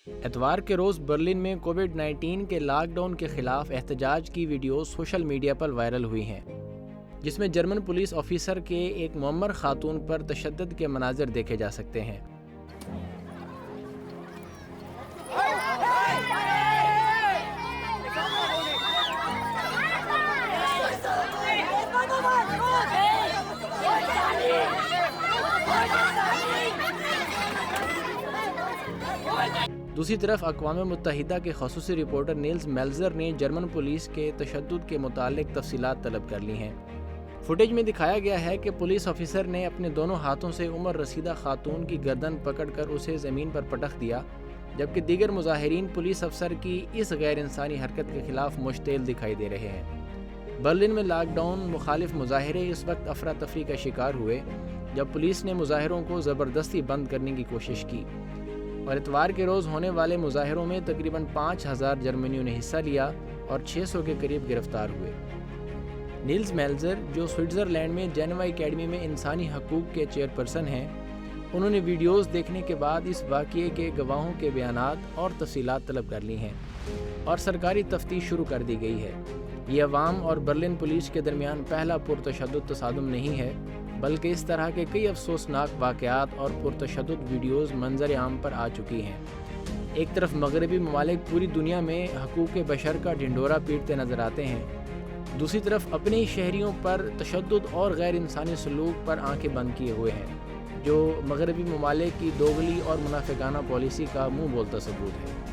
اتوار کے روز برلن میں کووڈ-19 کے لاک ڈاؤن کے خلاف احتجاج کی ویڈیوز سوشل میڈیا پر وائرل ہوئی ہیں، جس میں جرمن پولیس آفیسر کے ایک معمر خاتون پر تشدد کے مناظر دیکھے جا سکتے ہیں۔ دوسری طرف اقوام متحدہ کے خصوصی رپورٹر نیلز میلزر نے جرمن پولیس کے تشدد کے متعلق تفصیلات طلب کر لی ہیں۔ فوٹیج میں دکھایا گیا ہے کہ پولیس آفیسر نے اپنے دونوں ہاتھوں سے عمر رسیدہ خاتون کی گردن پکڑ کر اسے زمین پر پٹخ دیا، جبکہ دیگر مظاہرین پولیس افسر کی اس غیر انسانی حرکت کے خلاف مشتعل دکھائی دے رہے ہیں۔ برلن میں لاک ڈاؤن مخالف مظاہرے اس وقت افراتفری کا شکار ہوئے جب پولیس نے مظاہروں کو زبردستی بند کرنے کی کوشش کی، اور اتوار کے روز ہونے والے مظاہروں میں تقریباً 5000 جرمنیوں نے حصہ لیا اور 600 کے قریب گرفتار ہوئے۔ نیلز میلزر، جو سوئٹزرلینڈ میں جینوا اکیڈمی میں انسانی حقوق کے چیئرپرسن ہیں، انہوں نے ویڈیوز دیکھنے کے بعد اس واقعے کے گواہوں کے بیانات اور تفصیلات طلب کر لی ہیں اور سرکاری تفتیش شروع کر دی گئی ہے۔ یہ عوام اور برلن پولیس کے درمیان پہلا پرتشدد تصادم نہیں ہے، بلکہ اس طرح کے کئی افسوسناک واقعات اور پرتشدد ویڈیوز منظر عام پر آ چکی ہیں۔ ایک طرف مغربی ممالک پوری دنیا میں حقوق بشر کا ڈھنڈورا پیٹتے نظر آتے ہیں، دوسری طرف اپنے ہی شہریوں پر تشدد اور غیر انسانی سلوک پر آنکھیں بند کیے ہوئے ہیں، جو مغربی ممالک کی دوغلی اور منافقانہ پالیسی کا منہ بولتا ثبوت ہے۔